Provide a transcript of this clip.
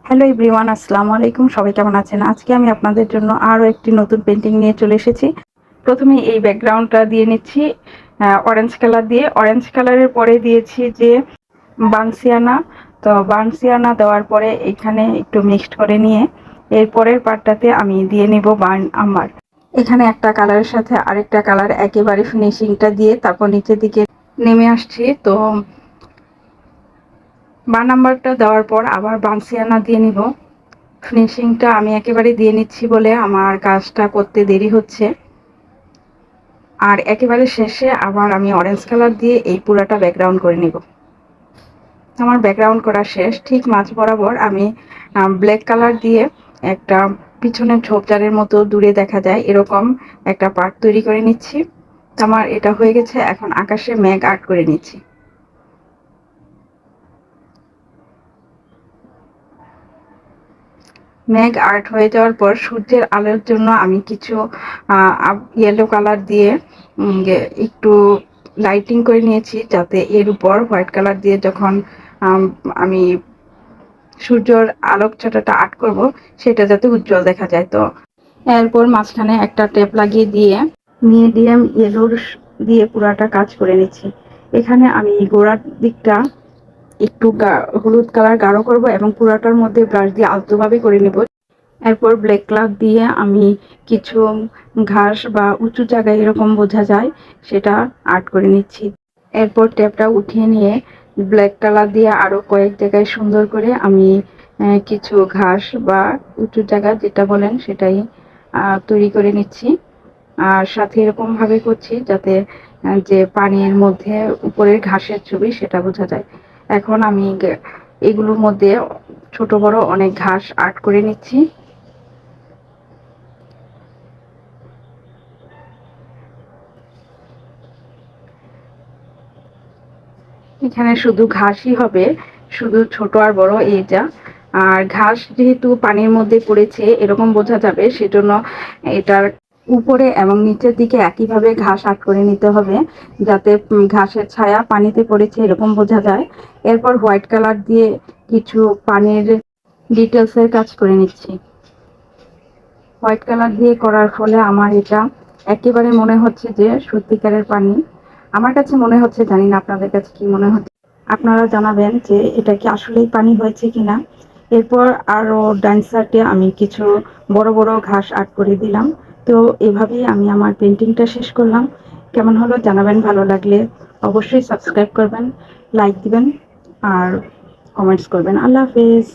Hello everyone, আসসালামু আলাইকুম। সবাই কেমন আছেন? আজকে আমি আপনাদের জন্য আরও একটি নতুন পেন্টিং নিয়ে চলে এসেছি। প্রথমে এই ব্যাকগ্রাউন্ডটা দিয়ে নিচ্ছি অরেঞ্জ কালার দিয়ে। অরেঞ্জ কালারের পরে দিয়েছি যে বানসিয়ানা। তো বানসিয়ানা দেওয়ার পরে এখানে একটু মিক্সড করে নিয়ে এর পরের পার্টটাতে আমি দিয়ে নেব বার্ন আম্বার। এখানে একটা কালারের সাথে আরেকটা কালার একেবারে ফিনিশিংটা দিয়ে তারপর নিচের দিকে নেমে আসছি। তো বার্ন আম্বারটা দেওয়ার পর আবার বানসিয়ানা দিয়ে নিব। ফিনিশিংটা আমি একেবারে দিয়ে নিচ্ছি বলে আমার কাজটা করতে দেরি হচ্ছে। আর একেবারে শেষে আবার আমি অরেঞ্জ কালার দিয়ে এই পুরাটা ব্যাকগ্রাউন্ড করে নিব। আমার ব্যাকগ্রাউন্ড করা শেষ। ঠিক মাঝ বরাবর আমি ব্ল্যাক কালার দিয়ে একটা পিছনের ঝোপঝাড়ের মতো দূরে দেখা যায় এরকম একটা পার্ট তৈরি করে নিচ্ছি। আমার এটা হয়ে গেছে। এখন আকাশে মেঘ আর্ট করে নিচ্ছি। মেঘ আর্ট হয়ে যাওয়ার পর সূর্যের আলোর জন্য আমি কিছু ইয়েলো কালার দিয়ে একটু লাইটিং করে নিয়েছি, যাতে এর উপর হোয়াইট কালার দিয়ে যখন আমি সূর্যের আলোক ছটাটা আর্ট করব সেটা যাতে উজ্জ্বল দেখা যায়। তো এরপর মাঝখানে একটা টেপ লাগিয়ে দিয়ে মিডিয়াম ইয়েলোর দিয়ে পুরাটা কাজ করে নিচ্ছি। এখানে আমি গোড়ার দিকটা একটু হলুদ কালার গাঢ় করব এবং পুরাটার মধ্যে ব্রাশ দিয়ে আলতোভাবে করে নেব। এরপর ব্ল্যাক কালার দিয়ে আমি কিছু ঘাস বা উঁচু জায়গায় এরকম বোঝা যায় সেটা আর্ট করে নিচ্ছি। এরপর ট্যাপটা উঠিয়ে নিয়ে ব্ল্যাক কালার দিয়ে আরও কয়েক জায়গায় সুন্দর করে আমি কিছু ঘাস বা উঁচু জায়গা যেটা বলেন সেটাই তৈরি করে নিচ্ছি। আর সাথে এরকমভাবে করছি যাতে যে পানির মধ্যে উপরের ঘাসের ছবি সেটা বোঝা যায়। এখন আমি এগুলোর মধ্যে ছোট বড় অনেক ঘাস আর্ট করে নিচ্ছি। এখানে শুধু ঘাসই হবে, শুধু ছোট আর বড় এই যা। আর ঘাস যেহেতু পানির মধ্যে পড়েছে এরকম বোঝা যাবে, সেজন্য এটার উপরে এবং নিচের দিকে একইভাবে ঘাস আর্ট করে নিতে হবে, যাতে ঘাসের ছায়া পানিতে পড়েছে এরকম বোঝা যায়। এরপর হোয়াইট কালার দিয়ে কিছু পানির ডিটেলসের কাজ করে নিচ্ছি। হোয়াইট কালার দিয়ে করার ফলে আমার এটা একেবারে মনে হচ্ছে যে সত্যিকারের পানি। আমার কাছে মনে হচ্ছে, জানি না আপনাদের কাছে কি মনে হচ্ছে। আপনারা জানাবেন যে এটা কি আসলেই পানি হয়েছে কিনা। এরপর আরও ডান সাইডে আমি কিছু বড় বড় ঘাস আর্ট করে দিলাম। তো এভাবেই আমি আমার পেন্টিংটা শেষ করলাম। কেমন হলো জানাবেন। ভালো লাগলে অবশ্যই সাবস্ক্রাইব করবেন, লাইক দিবেন আর কমেন্টস করবেন। আল্লাহ হাফেজ।